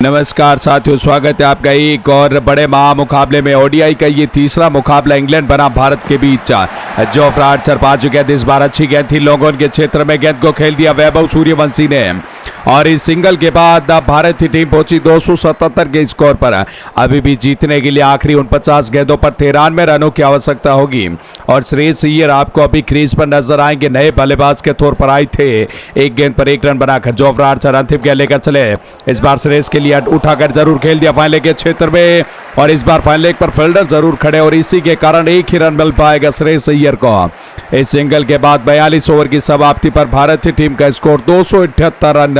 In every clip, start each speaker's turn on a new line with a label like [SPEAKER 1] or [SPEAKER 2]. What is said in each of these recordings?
[SPEAKER 1] नमस्कार साथियों, स्वागत है आपका एक और बड़े महामुकाबले में। ओडीआई का ये तीसरा मुकाबला इंग्लैंड बना भारत के बीच। जोफ्रा आर्चर 5 गेंद इस बार अच्छी गेंद थी, लोगों के क्षेत्र में गेंद को खेल दिया वैभव सूर्यवंशी ने। और इस सिंगल के बाद भारत की टीम पहुंची 277 के स्कोर पर। अभी भी जीतने के लिए आखिरी 49 गेंदों पर 93 रनों की आवश्यकता होगी। और श्रेयस अय्यर आपको अभी क्रीज पर नजर आएंगे, नए बल्लेबाज के तौर पर आए थे। एक गेंद पर एक रन बनाकर जोफ्रा आर्चर अंतिम गेंद लेकर चले। इस बार श्रेयस के लिए उठाकर जरूर खेल दिया फाइन लेग के क्षेत्र में, और इस बार फाइन लेग पर फील्डर जरूर खड़े और इसी के कारण एक ही रन मिल पाएगा श्रेयस अय्यर को। इस सिंगल के बाद 42 ओवर की समाप्ति पर भारतीय टीम का स्कोर 278 रन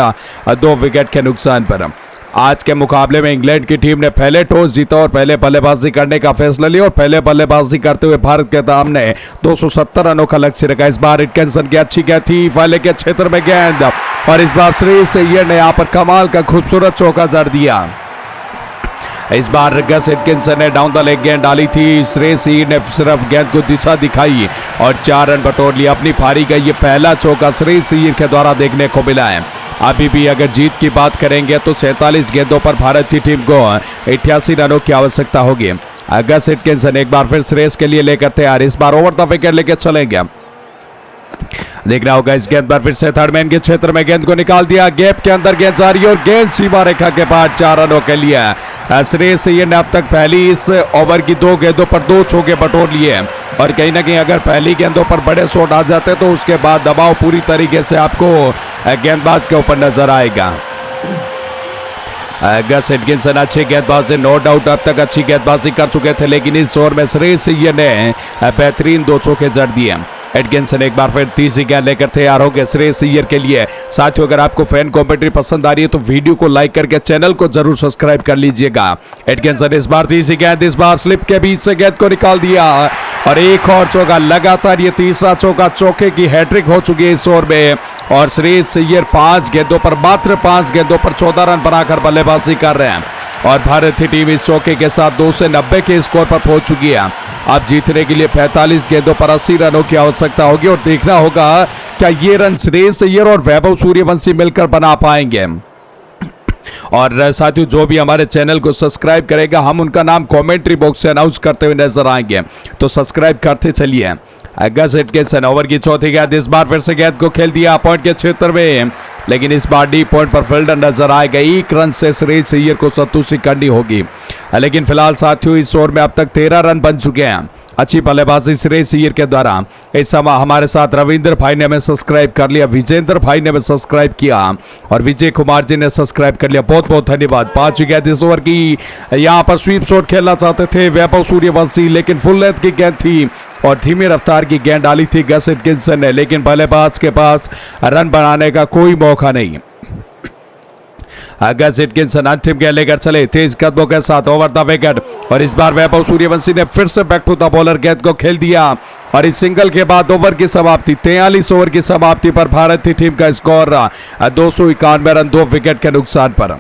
[SPEAKER 1] 2 विकेट के नुकसान पर। आज के मुकाबले में इंग्लैंड की टीम ने पहले टॉस जीता और पहले बल्लेबाजी करने का फैसला लिया, और पहले बल्लेबाजी करते हुए भारत के सामने 270 रनों का लक्ष्य रखा। इस बार एटकिंसन की अच्छी गेंद थी, फाइन लेग के क्षेत्र में गेंद, और इस बार श्रेयस अय्यर ने यहां पर कमाल का खूबसूरत चौका जड़ दिया। इस बार गस एटकिंसन ने डाउन द लेग गेंद डाली थी, श्रेयस अय्यर ने सिर्फ गेंद को दिशा दिखाई और 4 रन बटोर लिया अपनी पारी का। ये पहला चौका श्रेयस अय्यर के द्वारा देखने को मिला है। अभी भी अगर जीत की बात करेंगे तो 47 गेंदों पर भारत की टीम को 88 रनों की आवश्यकता होगी। गस एटकिंसन एक बार फिर श्रेयस के लिए लेकर तैयार, इस बार ओवर द विकेट लेकर चलेंगे। देखना होगा इस गेंद पर फिर से थर्ड मैन के क्षेत्र में गेंद को निकाल दिया, गैप के अंदर गेंद जा रही है और गेंद सीमा रेखा के बाद 4 रनों के लिए। श्रेयस अय्यर ने अब तक पहली इस ओवर की 2 गेंदों पर 2 चौके बटोर लिए, और कहीं ना कहीं अगर पहली गेंदों पर बड़े शॉट आ जाते तो उसके बाद दबाव पूरी तरीके से आपको गेंदबाज के ऊपर नजर आएगा। गस एटकिंसन अच्छी गेंदबाजी, नो डाउट अब तक अच्छी गेंदबाजी कर चुके थे, लेकिन इस ओवर में श्रेयस अय्यर ने बेहतरीन 2 चौके जड़ दिए। एटकिंसन एक बार फिर तीसरी गेंद लेकर तैयार हो गए श्रेयस अय्यर के लिए। साथियों, अगर आपको फैन कमेंट्री पसंद आ रही है तो वीडियो को लाइक करके चैनल को जरूर सब्सक्राइब कर लीजिएगा। एटकिंसन इस बार तीसरी गेंद, इस बार स्लिप के बीच से गेंद को निकाल दिया, और एक और चौका लगातार, ये तीसरा चौका, चौके की हैट्रिक हो चुकी है इस ओवर में। और श्रेयस अय्यर 5 गेंदों पर, मात्र 5 गेंदों पर 14 रन बनाकर बल्लेबाजी कर रहे हैं, और भारतीय टीम इस चौके के साथ 290 के स्कोर पर पहुंच चुकी है। अब जीतने के लिए 45 गेंदों पर 80 रनों की आवश्यकता होगी, और देखना होगा क्या ये रन श्रेयस अय्यर और वैभव सूर्यवंशी मिलकर बना पाएंगे। और साथियों, जो भी हमारे चैनल को सब्सक्राइब करेगा हम उनका नाम कमेंट्री बॉक्स से अनाउंस करते हुए नजर आएंगे, तो सब्सक्राइब करते चलिए। गस एटकिंसन ओवर की चौथी गेंद, इस बार फिर से गेंद को खेल दिया पॉइंट के क्षेत्र में, लेकिन इस बार डी पॉइंट पर फील्डर नजर आएगा। 1 रन से श्रेयस अय्यर को संतुष्टि करनी होगी, लेकिन फिलहाल साथियों इस ओवर में अब तक 13 रन बन चुके हैं। अच्छी बल्लेबाजी श्रेयस अय्यर के द्वारा। इस समय हमारे साथ रविंद्र भाई ने हमें सब्सक्राइब कर लिया, विजेंद्र भाई ने हमें सब्सक्राइब किया, और विजय कुमार जी ने सब्सक्राइब कर लिया, बहुत बहुत धन्यवाद। 5 गेंद इस ओवर की, यहाँ पर स्वीप शॉट खेलना चाहते थे वैभव सूर्यवंशी, लेकिन फुल लेंथ की गेंद थी और धीमी रफ्तार की गेंद डाली थी गस एटकिंसन ने, लेकिन बल्लेबाज के पास रन बनाने का कोई मौका नहीं। गस एटकिंसन अंतिम गेंद लेकर चले तेज कदमों के साथ ओवर द विकेट, और इस बार वैभव सूर्यवंशी ने फिर से बैक टू द बॉलर गेंद को खेल दिया, और इस सिंगल के बाद ओवर की समाप्ति 43 ओवर की समाप्ति पर भारतीय टीम का स्कोर 291 रन 2 विकेट के नुकसान पर।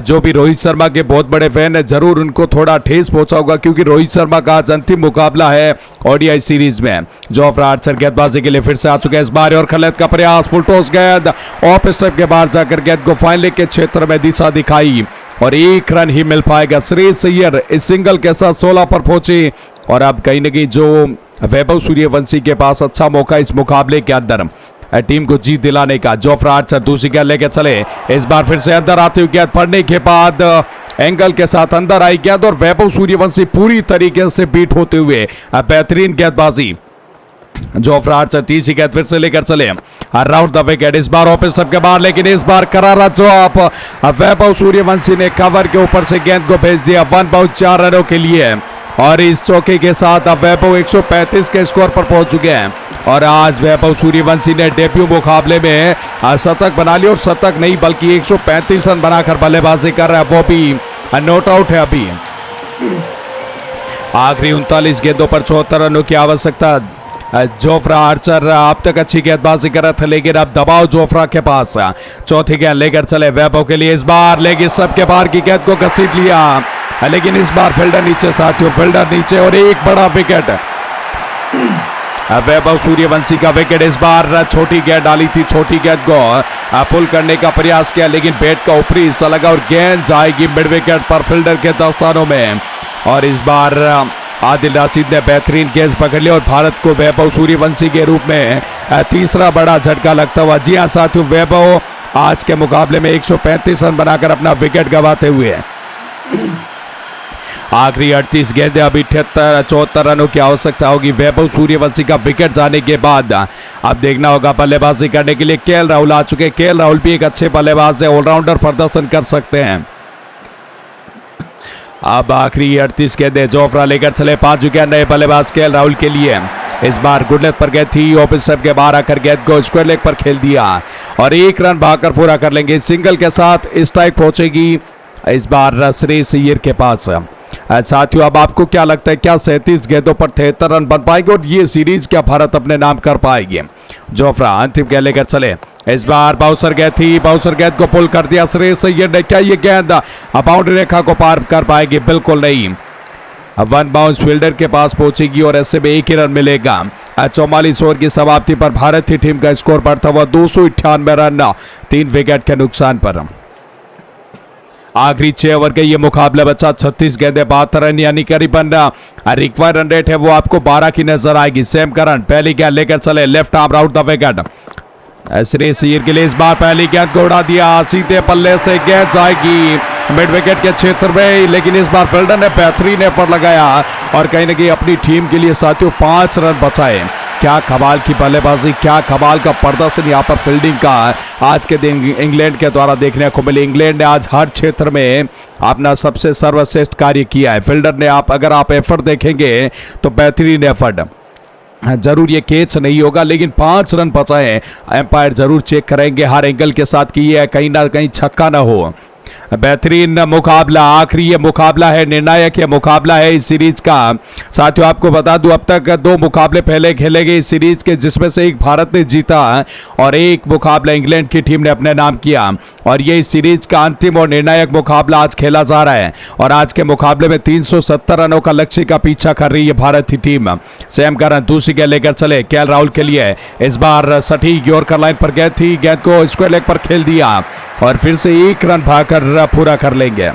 [SPEAKER 1] जो भी रोहित शर्मा के बहुत बड़े फैन है, जरूर उनको थोड़ा ठेस पहुंचा होगा, क्योंकि रोहित शर्मा का आज अंतिम मुकाबला है ओडीआई सीरीज में। जोफ्रा आर्चर गेंदबाजी के लिए फिर से आ चुके हैं इस बार, और खलेत का प्रयास, फुल टॉस गेंद ऑफ स्टंप के बाहर जाकर गेंद को फाइन लेग के क्षेत्र में दिशा दिखाई, और 1 रन ही मिल पाएगा। श्रेयस अय्यर इस सिंगल के साथ 16 पर पहुंचे, और अब कहीं न कहीं जो वैभव सूर्यवंशी के पास अच्छा मौका इस मुकाबले के अंदर टीम को जीत दिलाने का। जोफ्रा आर्चर दूसरी गेंद लेकर चले, इस बार फिर से अंदर आते हुए गेंद पड़ने के बाद एंगल के साथ अंदर आई गेंद, और वैभव सूर्यवंशी पूरी तरीके से बीट होते हुए बेहतरीन गेंदबाजी। जोफ्रा आर्चर तीसरी गेंद फिर से लेकर चले अराउंड द विकेट, इस बार ऑफ स्टंप के बाहर, लेकिन इस बार करारा जवाब वैभव सूर्यवंशी ने कवर के ऊपर से गेंद को भेज दिया 1 बाउंड 4 रनों के लिए, और इस चौके के साथ अब वैभव 135 के स्कोर पर पहुंच चुके हैं। और आज वैभव सूर्यवंशी ने डेब्यू मुकाबले में शतक बना लिया, और शतक नहीं बल्कि 135 रन बनाकर बल्लेबाजी कर रहा है, वो भी नॉट आउट है। अभी आखिरी 39 गेंदों पर 74 रनों की आवश्यकता। जोफ्रा आर्चर अब तक अच्छी गेंदबाजी कर रहा था, लेकिन अब दबाव जोफ्रा के पास। चौथी गेंद लेकर चले वैभव के लिए, इस बार लेग स्टंप के बाहर की गेंद को घसीट लिया, लेकिन इस बार फील्डर नीचे साथियों, फील्डर नीचे, और एक बड़ा विकेट। वैभव सूर्यवंशी का विकेट। इस बार छोटी गेंद डाली थी, छोटी गेंद को पुल करने का प्रयास किया, लेकिन बैट का ऊपरी हिस्सा लगा और गेंद जाएगी मिड विकेट पर फील्डर के दस्तानों में। और इस बार आदिल रशीद ने बेहतरीन गेंद पकड़ लिया और भारत को वैभव सूर्यवंशी के रूप में तीसरा बड़ा झटका लगता हुआ। जी हाँ साथियों, वैभव आज के मुकाबले में 135 रन बनाकर अपना विकेट गंवाते हुए आखिरी 38 गेंदें, अभी 74 रनों की आवश्यकता होगी वैभव सूर्यवंशी का विकेट जाने के बाद। अब देखना होगा बल्लेबाजी करने के लिए केएल राहुल आ चुके। केएल राहुल भी एक अच्छे बल्लेबाज है, ऑलराउंडर प्रदर्शन कर सकते हैं। अब आखिरी 38 गेंदें जोफ्रा लेकर चले 5 विकेट नए बल्लेबाज केएल राहुल के लिए। इस बार गुडलेथ पर गेंद थी, ओपन स्टंप के बाहर आकर गेंद को स्क्वायर लेग पर खेल दिया और 1 रन भागकर पूरा कर लेंगे। सिंगल के साथ स्ट्राइक पहुंचेगी इस बार श्रेयस अय्यर के पास। साथियों, अब आपको क्या लगता है, क्या 37 गेंदों पर 73 रन बन पाएंगे और ये सीरीज क्या भारत अपने नाम कर पाएगी? जोफ्रा अंतिम गेंद लेकर चले। इस बार बाउंसर गेंद थी, बाउंसर गेंद को पुल कर दिया श्रेयस अय्यर ने। क्या ये गेंद बाउंड्री रेखा को पार कर पाएगी? बिल्कुल नहीं। अब 1 बाउंस फील्डर के पास पहुंचेगी और ऐसे में 1 ही रन मिलेगा। 44 ओवर की समाप्ति पर भारतीय टीम का स्कोर बढ़ता हुआ 298 रन 3 विकेट के नुकसान पर। आखिरी 6 ओवर के ये मुकाबला बचा। 36 गेंदें 72 रन, यानी करीबन रिक्वायर्ड रन रेट है वो आपको 12 की नजर आएगी। सैम करन पहली गेंद लेकर चले, left arm out the wicket. Shreyas Iyer के लिए इस बार पहली गेंद को उड़ा दिया, सीधे पल्ले से गेंद जाएगी मिड विकेट के क्षेत्र में, लेकिन इस बार फील्डर ने बेहतरीन एफर्ट लगाया और कहीं ना कहीं अपनी टीम के लिए साथियों 5 रन बचाए। क्या कमाल की बल्लेबाजी, क्या कमाल का प्रदर्शन यहाँ पर फील्डिंग का आज के दिन इंग्लैंड के द्वारा देखने को मिले। इंग्लैंड ने आज हर क्षेत्र में अपना सबसे सर्वश्रेष्ठ कार्य किया है। फील्डर ने अगर आप एफर्ट देखेंगे तो बेहतरीन एफर्ट, जरूर ये कैच नहीं होगा लेकिन 5 रन बचाए। एम्पायर जरूर चेक करेंगे हर एंगल के साथ कि ये कहीं ना कहीं छक्का ना हो। बेहतरीन मुकाबला, आखिरी ये मुकाबला है, निर्णायक ये मुकाबला है इस सीरीज का। साथियों आपको बता दूं अब तक 2 मुकाबले पहले खेले गए इस सीरीज के, जिसमें से एक भारत ने जीता और एक मुकाबला इंग्लैंड की टीम ने अपने नाम किया और ये इस सीरीज का अंतिम और निर्णायक मुकाबला आज खेला जा रहा है। और आज के मुकाबले में 370 रनों का लक्ष्य का पीछा कर रही है भारत की टीम। सैम करन दूसरी गेंद लेकर चले केएल राहुल के लिए। इस बार सटीक यॉर्कर लाइन पर गेंद थी, गेंद को स्क्वायर लेग पर खेल दिया और फिर से 1 रन भागकर पूरा कर लेंगे।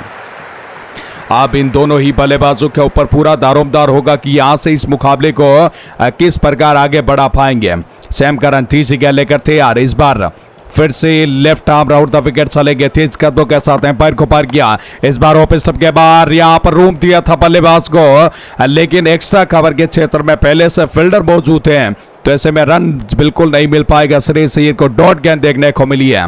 [SPEAKER 1] अब इन दोनों ही बल्लेबाजों के ऊपर पूरा दारोमदार होगा कि यहां से इस मुकाबले को किस प्रकार आगे बढ़ा पाएंगे। सैम करन तीसरी गेंद लेकर तैयार। इस बार फिर से left arm out the wicket चलेंगे, तेज कदमों के साथ एम्पायर को पार किया। इस बार ओपन स्टंप के बाहर यहां पर रूम दिया था बल्लेबाज को, लेकिन एक्स्ट्रा कवर के क्षेत्र में पहले से फील्डर मौजूद हैं तो ऐसे में रन बिल्कुल नहीं मिल पाएगा। श्रेयस अय्यर को डॉट गेंद देखने को मिली है।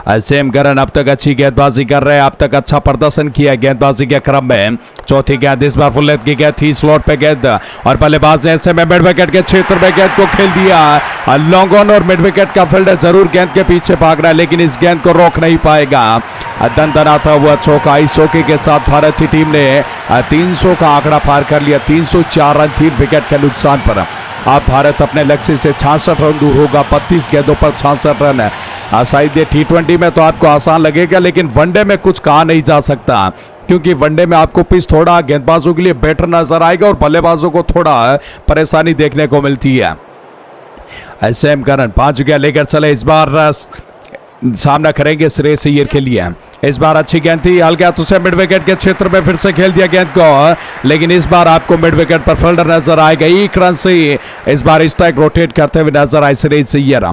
[SPEAKER 1] सैम करन अब तक अच्छी गेंदबाजी कर रहे हैं, अब तक अच्छा प्रदर्शन किया गेंदबाजी के क्रम में। चौथी गेंद इस बार फुल लेंथ की गेंद थी, स्लॉट पे गेंद और बल्लेबाज ने ऐसे में मिड विकेट के क्षेत्र में गेंद को खेल दिया। लॉन्ग ऑन और मिड विकेट का फील्डर जरूर गेंद के पीछे भाग रहा है लेकिन इस गेंद को रोक नहीं पाएगा। दनदनाता हुआ चौका, इस चौके के साथ भारत की टीम ने 300 का आंकड़ा पार कर लिया। 304 रन 3 विकेट के नुकसान पर। अब भारत अपने लक्ष्य से 66 रन दूर होगा। 32 गेंदों पर 66 रन है। शायद ये T20 में तो आपको आसान लगेगा लेकिन वनडे में कुछ कहा नहीं जा सकता, क्योंकि वनडे में आपको पिच थोड़ा गेंदबाजों के लिए बेटर नजर आएगा और बल्लेबाजों को थोड़ा परेशानी देखने को मिलती है। सैम करन 5 विकेट लेकर चले। इस बार सामना करेंगे श्रेयस अय्यर के लिए। इस बार अच्छी गेंद थी, हल्के हाथों से मिड विकेट के क्षेत्र में फिर से खेल दिया गेंद को, लेकिन इस बार आपको मिड विकेट पर फील्डर नजर आएगा। 1 रन से इस बार स्ट्राइक रोटेट करते हुए नजर आए श्रेयस अय्यर।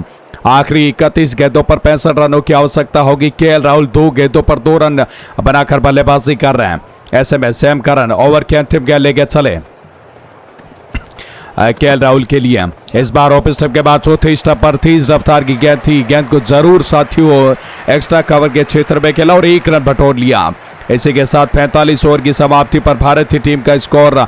[SPEAKER 1] आखिरी 31 गेंदों पर 65 रनों की आवश्यकता होगी। केएल राहुल 2 गेंदों पर 2 रन बनाकर बल्लेबाजी कर रहे हैं। ऐसे में सैम करन ओवर के अंतिम गेंद लेके चले केएल राहुल के लिए। इस बार ओपन स्टंप के बाद चौथे स्टंप पर तेज रफ्तार की गेंद थी, गेंद को जरूर साथियों एक्स्ट्रा कवर के क्षेत्र में खेला और 1 रन बटोर लिया। इसी के साथ 45 ओवर की समाप्ति पर भारतीय टीम का स्कोर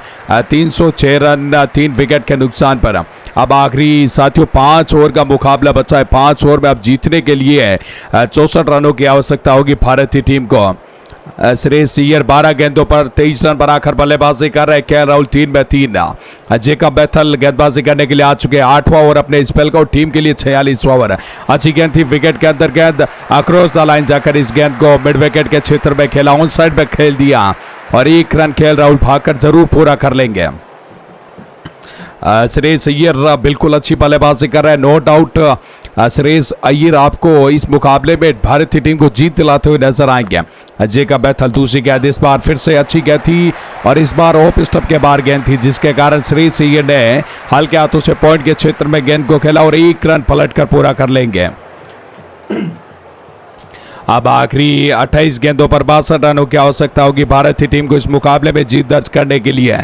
[SPEAKER 1] 306 रन 3 विकेट के नुकसान पर। अब आखिरी साथियों 5 ओवर का मुकाबला बचा है। 5 ओवर में अब जीतने के लिए 64 रनों की आवश्यकता होगी भारतीय टीम को। श्रेयस अय्यर 12 गेंदों पर 23 रन बनाकर बल्लेबाजी कर रहे। केएल राहुल 3 में 3। जेकब बेथल गेंदबाजी करने के लिए आ चुके हैं। 8वां ओवर अपने स्पेल का और टीम के लिए 46वां ओवर। अच्छी गेंद थी, विकेट के अंदर गेंद अक्रॉस द लाइन जाकर इस गेंद को मिड विकेट के क्षेत्र में खेला, ऑन साइड में खेल दिया और 1 रन केएल राहुल भागकर जरूर पूरा कर लेंगे। श्रेयस अय्यर बिल्कुल अच्छी बल्लेबाजी कर रहे हैं, नो डाउट। श्रेयस अय्यर आपको इस मुकाबले में भारतीय टीम को जीत दिलाते हुए नजर आएंगे। जेकब बैथल दूसरी गेंद इस बार फिर से अच्छी गेंद थी और इस बार ऑफ स्टंप के बाहर गेंद थी, जिसके कारण श्रेयस अय्यर ने हल्के हाथों से पॉइंट के क्षेत्र में गेंद को खेला और 1 रन पलट कर पूरा कर लेंगे। अब आखिरी 28 गेंदों पर 62 रनों की आवश्यकता होगी भारतीय टीम को इस मुकाबले में जीत दर्ज करने के लिए।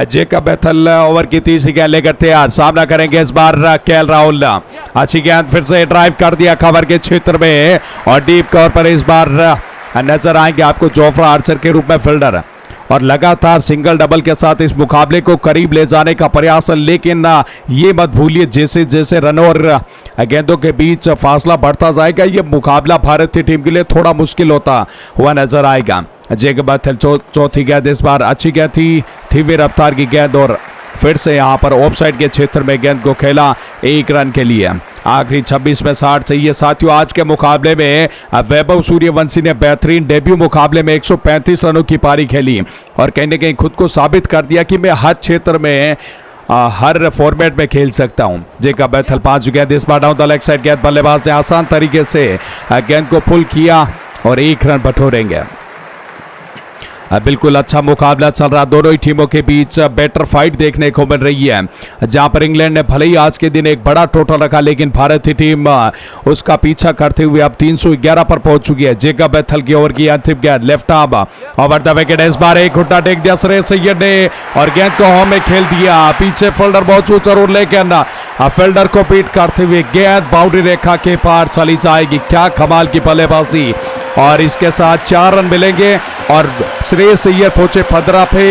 [SPEAKER 1] जेकब बैथल ओवर की तीसरी गेंद लेकर तैयार, सामना करेंगे इस बार केएल राहुल। अच्छी गेंद फिर से ड्राइव कर दिया कवर के क्षेत्र में और डीप कवर पर इस बार नजर आएंगे आपको जोफ्रा आर्चर के रूप में फील्डर, और लगातार सिंगल डबल के साथ इस मुकाबले को करीब ले जाने का प्रयास। लेकिन ये मत भूलिए जैसे जैसे रनों और गेंदों के बीच फासला बढ़ता जाएगा, ये मुकाबला भारतीय टीम के लिए थोड़ा मुश्किल होता हुआ नजर आएगा। जेकब बैथल चौथी गेंद इस बार अच्छी गेंद थी, धीमी रफ्तार की गेंद और फिर से यहां पर ऑफसाइड के क्षेत्र में गेंद को खेला 1 रन के लिए। आखिरी 26 में 60 चाहिए साथियों। आज के मुकाबले में वैभव सूर्यवंशी ने बेहतरीन डेब्यू मुकाबले में 135 रनों की पारी खेली और कहीं न कहीं खुद को साबित कर दिया कि मैं हर क्षेत्र में हर फॉर्मेट में खेल सकता हूं। जेकब बैथल 5 गेंद इस बार डाउन द लेग साइड, गेंद बल्लेबाज ने आसान तरीके से गेंद को पुल किया और 1 रन बटोरेंगे। बिल्कुल अच्छा मुकाबला चल रहा, दोनों ही टीमों के बीच बेटर फाइट देखने को मिल रही है। जहां पर इंग्लैंड ने भले ही आज के दिन एक बड़ा टोटल रखा, लेकिन भारतीय टीम उसका पीछा करते हुए अब 311 पर पहुंच चुकी है। जेकब बैथल की ओवर की अंतिम गेंद left arm over the wicket, इस बार एक घुट्टा टेक दिया श्रेयस अय्यर ने और गेंद को होम में खेल दिया। पीछे फील्डर मौजूद जरूर, लेकिन फील्डर को पीट करते हुए गेंद बाउंड्री रेखा के पार चली जाएगी। क्या कमाल की बल्लेबाजी, और इसके साथ 4 रन मिलेंगे और श्रेयस अय्यर पहुंचे 15 पे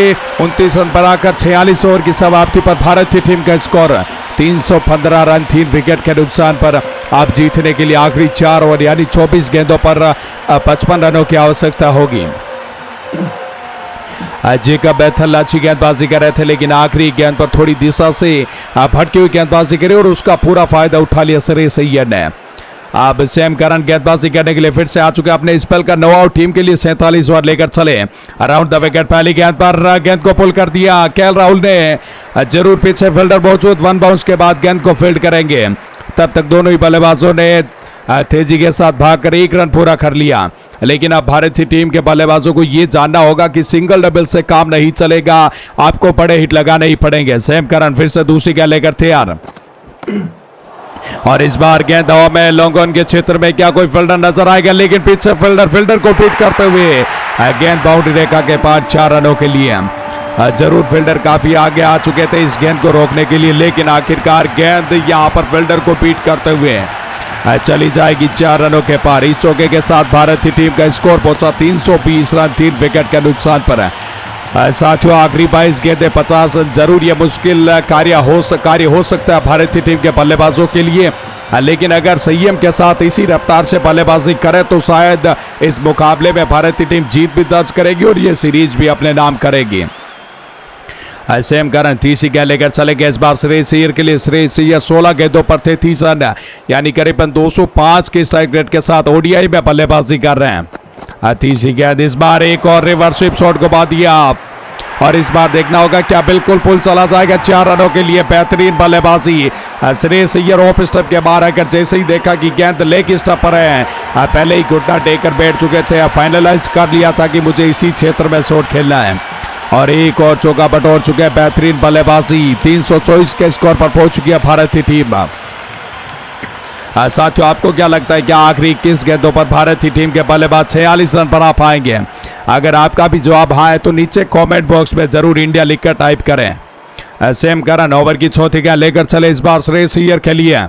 [SPEAKER 1] 29 रन बनाकर 46 ओवर की समाप्ति पर भारतीय टीम का स्कोर 315 रन 3 विकेट के नुकसान पर आप जीतने के लिए आखिरी 4 ओवर यानी 24 गेंदों पर 55 रनों की आवश्यकता होगी। जेकब बैथल अच्छी गेंदबाजी कर रहे थे, लेकिन आखिरी गेंद पर थोड़ी दिशा से भटकी हुई गेंदबाजी करी और उसका पूरा फायदा उठा लिया श्रेयस अय्यर ने। अब सैम करन गेंदबाजी करने के लिए फिर से आ चुके अपने स्पेल का 9 आउट टीम के लिए 47 ओवर लेकर चले अराउंड द विकेट। पहली गेंद पर गेंद को पुल कर दिया केएल राहुल ने, जरूर पीछे फील्डर मौजूद, 1 बाउंस के बाद गेंद को फील्ड करेंगे। तब तक दोनों ही बल्लेबाजों ने तेजी के साथ भागकर 1 रन पूरा कर लिया। लेकिन अब भारतीय टीम के बल्लेबाजों को यह जानना होगा कि सिंगल डबल से काम नहीं चलेगा, आपको बड़े हिट लगाने ही पड़ेंगे। सैम करन फिर से दूसरी गेंद लेकर तैयार और इस बार गेंद हवा में लॉन्ग ऑन के क्षेत्र में, क्या कोई फील्डर नजर आएगा, लेकिन पीछे फील्डर को पीट करते हुए गेंद बाउंड्री रेखा के पार 4 रनों के लिए। जरूर फील्डर काफी आगे आ चुके थे इस गेंद को रोकने के लिए, लेकिन आखिरकार गेंद यहां पर फील्डर को पीट करते हुए चली जाएगी 4 रनों के पार। इस चौके के साथ भारतीय टीम का स्कोर पहुंचा 320 रन 3 विकेट के नुकसान पर है। साथियों आखिरी 22 गेंदें 50 रन, जरूर ये मुश्किल कार्य हो सकता है भारतीय टीम के बल्लेबाजों के लिए, लेकिन अगर संयम के साथ इसी रफ्तार से बल्लेबाजी करे तो शायद इस मुकाबले में भारतीय टीम जीत भी दर्ज करेगी और ये सीरीज भी अपने नाम करेगी। सैम करन तीसरी गेंद लेकर चले गए इस बार श्रेयस अय्यर के लिए। श्रेयस अय्यर 16 गेंदों पर थे 30 रन यानी करीबन 205 के स्ट्राइक रेट के साथ ओडीआई में बल्लेबाजी कर रहे हैं। तीसरी गेंद इस बार एक और रिवर्स स्वीप शॉट घुमा दिया और इस बार देखना होगा क्या बिल्कुल पुल चला जाएगा 4 रनों के लिए। बेहतरीन बल्लेबाजी श्रेयस अय्यर ऑफ स्टंप के बाहर आकर जैसे ही देखा कि गेंद लेग स्टंप पर है, पहले ही घुटना टेकर बैठ चुके थे, फाइनलाइज कर लिया था कि मुझे इसी क्षेत्र में शॉट खेलना है और एक और चौका बटोर चुके हैं। बेहतरीन बल्लेबाजी 324 के स्कोर पर पहुंच चुकी है भारतीय टीम। साथियों आपको क्या लगता है क्या आखिरी 21 गेंदों पर भारतीय टीम के बल्लेबाज 46 रन बना पाएंगे? अगर आपका भी जवाब हाँ है तो नीचे कमेंट बॉक्स में जरूर इंडिया लिखकर टाइप करें। सैम करन ओवर की चौथी गेंद लेकर चले इस बार श्रेयस अय्यर के लिए।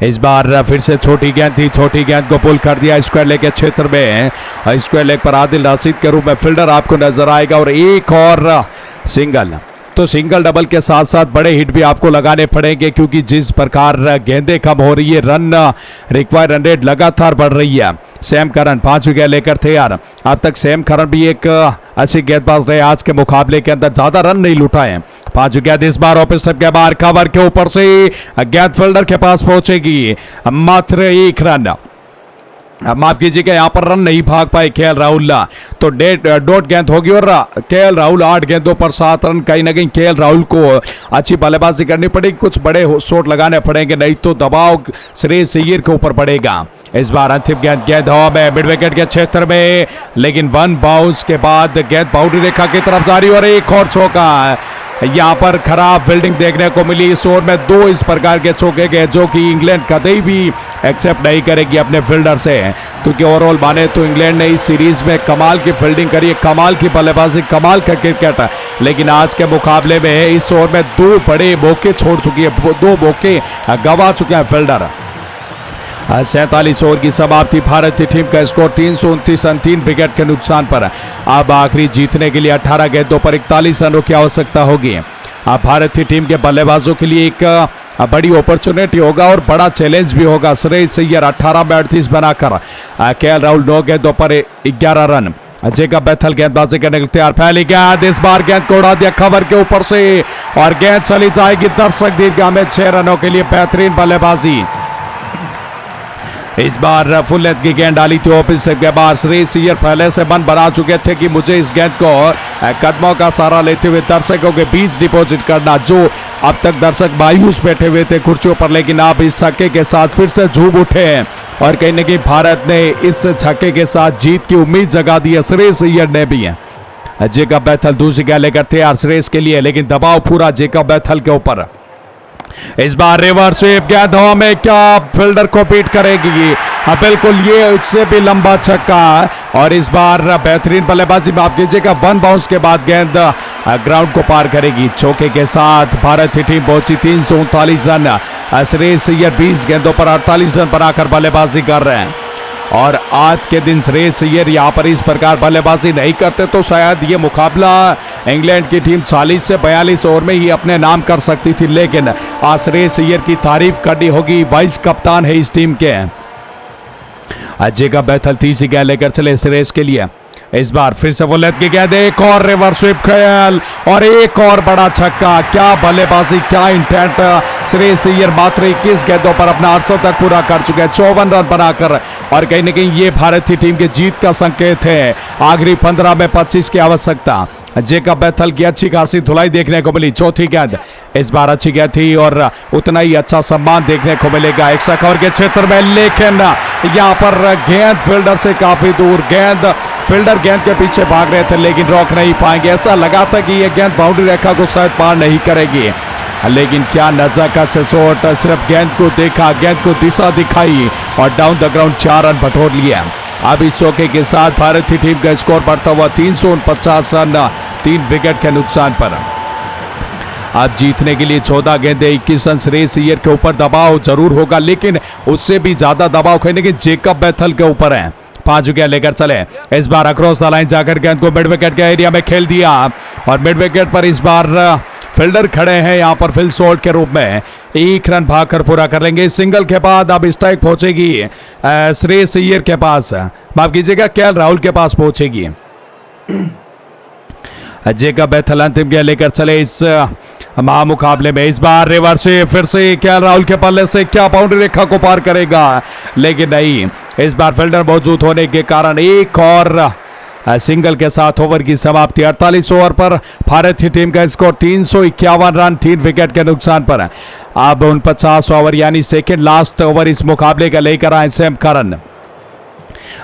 [SPEAKER 1] इस बार फिर से छोटी गेंद थी, छोटी गेंद को पुल कर दिया स्क्वायर लेग के क्षेत्र में। स्क्वायर लेग पर आदिल रशीद के रूप में फील्डर आपको नजर आएगा और एक और सिंगल। तो सिंगल डबल के साथ साथ बड़े हिट भी आपको लगाने पड़ेंगे क्योंकि जिस प्रकार गेंदें कम हो रही है, रन रिक्वायर रन रेट लगातार बढ़ रही है। सैम करन 5 विकेट लेकर तैयार। अब तक सैम करन भी एक अच्छी गेंदबाज रहे, आज के मुकाबले के अंदर ज्यादा रन नहीं लुटाए। 5 विकेट इस बार ऑफ स्टंप के बाहर, कवर के ऊपर से गेंद फील्डर के पास पहुंचेगी, मात्र 1 रन। माफ कीजिएगा, यहाँ पर रन नहीं भाग पाए केएल राहुल, तो डॉट गेंद होगी और केएल राहुल 8 गेंदों पर 7 रन। कहीं ना कहीं केएल राहुल को अच्छी बल्लेबाजी करनी पड़ेगी, कुछ बड़े शॉट लगाने पड़ेंगे, नहीं तो दबाव श्रेयस अय्यर के ऊपर पड़ेगा। इस बार अंतिम गेंद हवा में मिड विकेट के क्षेत्र में, लेकिन 1 बाउंस के बाद गेंद बाउंड्री रेखा की तरफ जा रही और एक और चौका। यहाँ पर खराब फील्डिंग देखने को मिली। इस ओवर में 2 इस प्रकार के चौके गए जो कि इंग्लैंड कभी भी एक्सेप्ट नहीं करेगी अपने फील्डर से, क्योंकि ओवरऑल माने तो इंग्लैंड ने इस सीरीज में कमाल की फील्डिंग करी है, कमाल की बल्लेबाजी, कमाल का क्रिकेट, लेकिन आज के मुकाबले में इस ओवर में 2 बड़े मौके छोड़ चुकी है, 2 मौके गंवा चुके हैं फील्डर। 47 ओवर की समाप्ति, भारतीय टीम का स्कोर 329 रन 3 विकेट के नुकसान पर। अब आखिरी जीतने के लिए 18 गेंदों पर 41 रनों की आवश्यकता होगी। अब भारतीय टीम के बल्लेबाजों के लिए एक बड़ी अपॉर्चुनिटी होगा और बड़ा चैलेंज भी होगा। श्रेयस अय्यर 18 में 38 बनाकर, केएल राहुल 9 गेंदों पर 11 रन। जेकब बैथल गेंदबाजी करने के लिए तैयार, पहली गेंद, इस बार गेंद को उड़ा दिया कवर के ऊपर से और गेंद चली जाएगी दर्शक दीर्घा में 6 रनों के लिए। बेहतरीन बल्लेबाजी। इस बार फुल लेंथ की गेंद डाली थी ओपन स्टंप के बाहर। श्रेयस अय्यर पहले से मन बना चुके थे कि मुझे इस गेंद को कदमों का सहारा लेते हुए दर्शकों के बीच डिपॉजिट करना, जो अब तक दर्शक मायूस बैठे हुए थे कुर्सियों पर, लेकिन आप इस छक्के के साथ फिर से झूम उठे और कहीं ना कहीं भारत ने इस छक्के के साथ जीत की उम्मीद जगा दी है। श्रेयस अय्यर ने भी है। जेकब बैथल दूसरी गेंद लेकर तैयार श्रेयस के लिए, लेकिन दबाव पूरा जेकब बैथल के ऊपर। इस बार रिवर्स स्वीप गेंद हवा में, क्या फील्डर को बीट करेगी? बिल्कुल, ये उससे भी लंबा छक्का। और इस बार बेहतरीन बल्लेबाजी, माफ कीजिएगा, 1 बाउंस के बाद गेंद ग्राउंड को पार करेगी। चौके के साथ भारतीय टीम पहुंची 339 रन। श्रेयस अय्यर 20 गेंदों पर 48 रन बनाकर बल्लेबाजी कर रहे हैं। और आज के दिन श्रेयस अय्यर यहाँ पर इस प्रकार बल्लेबाजी नहीं करते तो शायद ये मुकाबला इंग्लैंड की टीम 40 से 42 ओवर में ही अपने नाम कर सकती थी, लेकिन आज श्रेयस अय्यर की तारीफ करनी होगी, वाइस कप्तान है इस टीम के। जेकब बैथल तीसरी गेंद लेकर चले श्रेयस के लिए। इस बार फिर से वो लेंथ की गेंद, एक और रिवर्स स्वीप खेल और एक और बड़ा छक्का। क्या बल्लेबाजी, क्या इंटेंट। श्रेयस अय्यर मात्र 21 गेंदों पर अपना 68 तक पूरा कर चुके हैं, 54 रन बनाकर, और कहीं न कहीं ये भारतीय टीम के जीत का संकेत है। आखिरी 15 में 25 की आवश्यकता। जेकब बैथल की अच्छी खासी धुलाई देखने को मिली। चौथी गेंद इस बार अच्छी गेंद थी और उतना ही अच्छा सम्मान देखने को मिलेगा एक्स्ट्रा कवर के क्षेत्र में, लेकिन यहाँ पर गेंद फील्डर से काफी दूर। फील्डर गेंद के पीछे भाग रहे थे लेकिन रोक नहीं पाएंगे। ऐसा लगा था कि यह गेंद बाउंड्री रेखा को शायद पार नहीं करेगी, लेकिन क्या नजाकत से शॉट, सिर्फ गेंद को देखा, गेंद को दिशा दिखाई और डाउन द ग्राउंड 4 रन बटोर लिया। अब इस चौके के साथ भारतीय टीम का स्कोर बढ़ता हुआ 349 रन 3 विकेट के नुकसान पर। अब जीतने के लिए 14 गेंदे 21 रन। श्रेयस अय्यर के ऊपर दबाव जरूर होगा, लेकिन उससे भी ज्यादा दबाव खेलने के जेकब बैथल के ऊपर है। 5 विकेट लेकर चले। इस बार अक्रॉस द लाइन जाकर गेंद को मिड विकेट के एरिया में खेल दिया और मिड विकेट पर इस बार फील्डर खड़े हैं यहाँ पर फिल शॉट के रूप में। 1 रन भागकर पूरा कर लेंगे। सिंगल के बाद अब स्ट्राइक पहुंचेगी श्रेयस अय्यर के पास, माफ कीजिएगा केएल राहुल के पास पहुंचेगी। जेकब बैथल अंतिम गेंद लेकर चले इस महामुकाबले में। इस बार रिवर्स फिर से केएल राहुल के पल्ले से, क्या बाउंड्री रेखा को पार करेगा? लेकिन नहीं, इस बार फील्डर मौजूद होने के कारण एक और सिंगल के साथ ओवर की समाप्ति। 48 ओवर पर भारतीय टीम का स्कोर 351 रन 3 विकेट के नुकसान पर। अब 49 ओवर यानी सेकेंड लास्ट ओवर इस मुकाबले का लेकर आए सैम करन।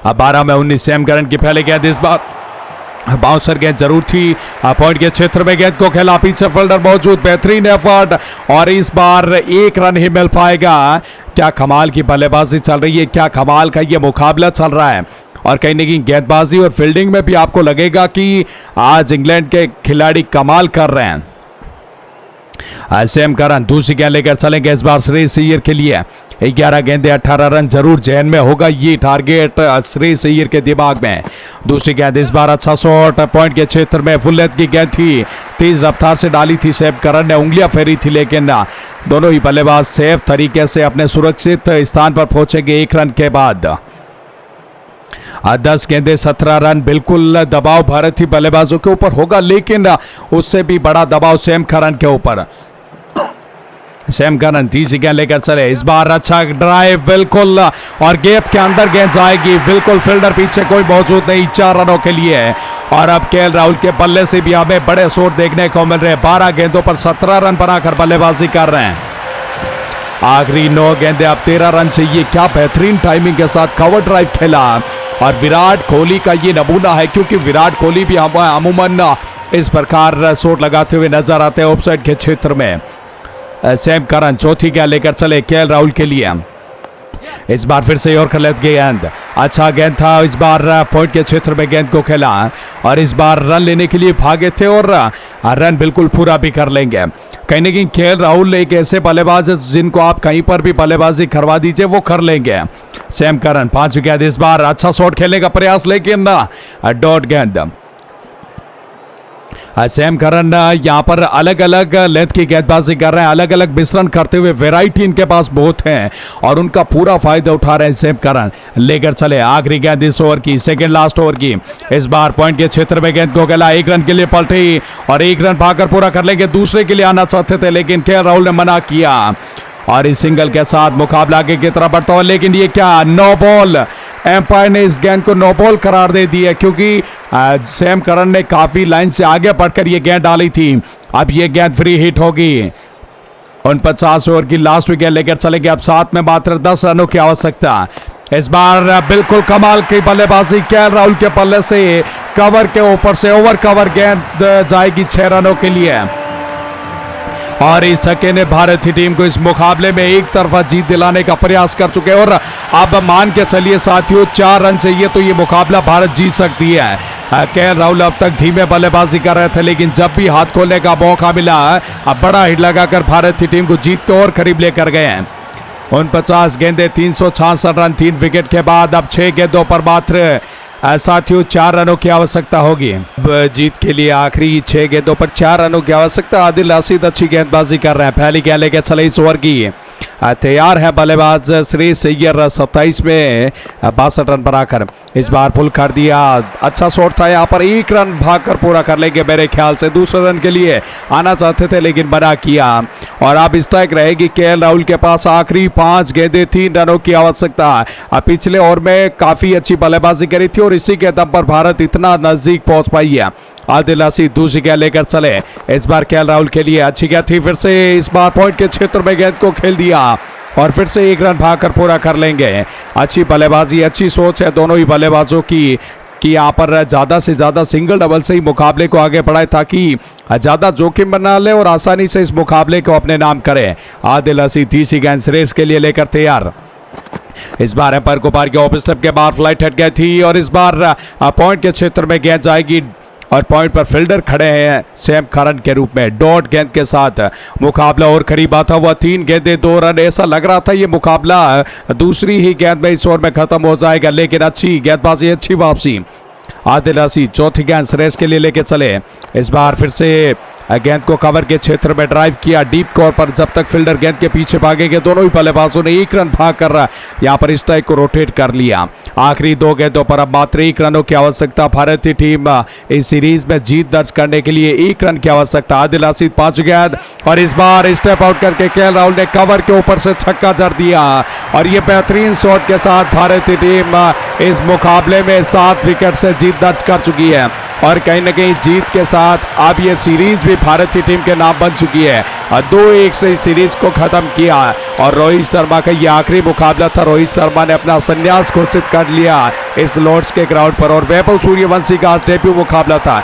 [SPEAKER 1] अब 12 में 19 सैम करन की पहले गेंद, इस बार बाउंसर गेंद जरूर थी। पॉइंट के क्षेत्र में गेंद को खेला, पीछे फील्डर मौजूद, बेहतरीन एफर्ट और इस बार 1 रन ही मिल पाएगा। क्या कमाल की बल्लेबाजी चल रही है, क्या कमाल का ये मुकाबला चल रहा है। और कहीं ना कहीं गेंदबाजी और फील्डिंग में भी आपको लगेगा कि आज इंग्लैंड के खिलाड़ी कमाल कर रहे हैं। सैम करन दूसरी गेंद लेकर चलेंगे इस बार श्रेयस अय्यर के लिए। 11 गेंदे 18 रन जरूर जहन में होगा ये टारगेट श्रेयस अय्यर के दिमाग में। दूसरी गेंद इस बार अच्छा शॉट, पॉइंट के क्षेत्र में फुल लेंथ की गेंद थी, तेज रफ्तार से डाली थी सैम करन ने, उंगलियां फेरी थी, लेकिन दोनों ही बल्लेबाज सेफ तरीके से अपने सुरक्षित स्थान पर पहुंचेंगे 1 रन के बाद। 10 गेंदे 17 रन। बिल्कुल दबाव भारतीय बल्लेबाजों के ऊपर होगा, लेकिन उससे भी बड़ा दबाव सैम करन के ऊपर। सैम करन तीसरी गेंद लेकर चले, इस बार अच्छा ड्राइव बिल्कुल और गैप के अंदर गेंद जाएगी, बिल्कुल फील्डर पीछे कोई मौजूद नहीं, 4 रनों के लिए। और अब केएल राहुल के बल्ले से भी हमें बड़े शॉट देखने को मिल रहे हैं। 12 गेंदों पर 17 रन बनाकर बल्लेबाजी कर रहे हैं। आखिरी 9 गेंदें, अब 13 रन चाहिए। क्या बेहतरीन टाइमिंग के साथ कवर ड्राइव खेला और विराट कोहली का ये नमूना है, क्योंकि विराट कोहली भी अमूमन इस प्रकार शॉट लगाते हुए नजर आते हैं ऑफसाइड के क्षेत्र में। सैम करन चौथी गेंद लेकर चले केएल राहुल के लिए, इस बार फिर से और गलत गेंद, अच्छा गेंद था, इस बार पॉइंट के क्षेत्र में गेंद को खेला और इस बार रन लेने के लिए भागे थे और रन बिल्कुल पूरा भी कर लेंगे। कहीं ना कहीं केएल राहुल एक ऐसे बल्लेबाज है जिनको आप कहीं पर भी बल्लेबाजी करवा दीजिए वो कर लेंगे। सैम करन 5 गेंद, इस बार अच्छा शॉट खेलने का प्रयास लेकिन डॉट गेंद। सैम करन यहाँ पर अलग अलग लेंथ की गेंदबाजी कर रहे हैं, अलग अलग मिश्रण करते हुए, वैरायटी इनके पास बहुत है और उनका पूरा फायदा उठा रहे हैं सैम करन। लेकर चले आखिरी गेंद इस ओवर की, सेकंड लास्ट ओवर की, इस बार पॉइंट के क्षेत्र में गेंद को खेला, 1 रन के लिए पलटी और 1 रन भागकर पूरा कर लेंगे। दूसरे के लिए आना चाहते थे लेकिन केएल राहुल ने मना किया और इस सिंगल के साथ मुकाबला आगे की तरफ बढ़ता हुआ। लेकिन ये क्या, नो बॉल, एम्पायर ने इस गेंद को नो बॉल करार दे दिया क्योंकि सैम करन ने काफी लाइन से आगे बढ़कर ये गेंद डाली थी। अब ये गेंद फ्री हिट होगी। 49 ओवर की लास्ट गेंद लेकर चलेंगे, अब 7 में मात्र 10 रनों की आवश्यकता। इस बार बिल्कुल कमाल की बल्लेबाजी केएल राहुल के पल्ले से, कवर के ऊपर से ओवर कवर गेंद जाएगी 6 रनों के लिए और इस छक्के ने भारतीय टीम को इस मुकाबले में एक तरफा जीत दिलाने का प्रयास कर चुके हैं। और अब मान के चलिए साथियों, 4 रन चाहिए तो ये मुकाबला भारत जीत सकती है। केएल राहुल अब तक धीमे बल्लेबाजी कर रहे थे लेकिन जब भी हाथ खोलने का मौका मिला अब बड़ा हिट लगाकर भारतीय टीम को जीत के और करीब लेकर गए हैं। 49 गेंदें, 366 रन, 3 विकेट के बाद अब 6 गेंदों पर मात्र साथियों 4 रनों की आवश्यकता होगी। जीत के लिए आखिरी 6 गेंदों पर 4 रनों की आवश्यकता। आदिल रशीद अच्छी गेंदबाजी कर रहे हैं। पहली गेंद लेकर चले इस ओवर की, तैयार है बल्लेबाज श्रेयस अय्यर 27 में 62 रन बनाकर, इस बार पुल कर दिया, अच्छा शॉट था, यहाँ पर 1 रन भागकर पूरा कर लेंगे मेरे ख्याल से। दूसरे रन के लिए आना चाहते थे लेकिन मना किया और अब इस तक रहेगी केएल राहुल के पास आखिरी 5 गेंदें, 3 रनों की आवश्यकता। पिछले ओवर में काफी अच्छी बल्लेबाजी करी थी और इसी के दम पर भारत इतना नजदीक पहुंच पाई है। आदिल रशीद दूसरी गेंद लेकर चले, इस बार केएल राहुल के लिए अच्छी गेंद थी, फिर से इस बार पॉइंट के क्षेत्र में गेंद को खेल दिया और फिर से 1 रन भागकर पूरा कर लेंगे। अच्छी बल्लेबाजी, अच्छी सोच है दोनों ही बल्लेबाजों की कि यहाँ पर ज़्यादा से ज़्यादा सिंगल डबल से ही मुकाबले को आगे बढ़ाए ताकि ज़्यादा जोखिम बना ले और आसानी से इस मुकाबले को अपने नाम करें। आदिल रशीद तीसरी गेंद रेस के लिए लेकर तैयार, इस बार एम्पायर को पार किया, ऑफ स्टंप के बाद फ्लाइट हट गई थी और इस बार पॉइंट के क्षेत्र में गेंद जाएगी और पॉइंट पर फील्डर खड़े हैं सैम करन के रूप में। डॉट गेंद के साथ मुकाबला और करीब आता हुआ, 3 गेंदें 2 रन, ऐसा लग रहा था ये मुकाबला दूसरी ही गेंद में इस ओवर में खत्म हो जाएगा लेकिन अच्छी गेंदबाजी, अच्छी वापसी। आदिल रशीद चौथी गेंद रेस के लिए लेके चले, इस बार फिर से गेंद को कवर के क्षेत्र में ड्राइव किया डीप कॉर पर, जब तक फील्डर गेंद के पीछे भागेंगे दोनों ही बल्लेबाजों ने 1 रन भाग कर यहाँ पर स्ट्राइक को रोटेट कर लिया। आखिरी 2 गेंदों पर अब मात्र 1 रनों की आवश्यकता। भारतीय टीम इस सीरीज में जीत दर्ज करने के लिए 1 रन की आवश्यकता। आदिल रशीद 5 गेंद और इस बार स्टेप आउट करके केएल राहुल ने कवर के ऊपर से छक्का जड़ दिया और ये बेहतरीन शॉट के साथ भारतीय टीम इस मुकाबले में 7 विकेट से जीत दर्ज कर चुकी है और कहीं ना कहीं जीत के साथ अब ये सीरीज भी भारतीय टीम के नाम बन चुकी है। 2-1 से इस सीरीज को खत्म किया और रोहित शर्मा का ये आखिरी मुकाबला था। रोहित शर्मा ने अपना संन्यास घोषित कर लिया इस लॉर्ड्स के ग्राउंड पर और वैभव सूर्यवंशी का डेब्यू मुकाबला था।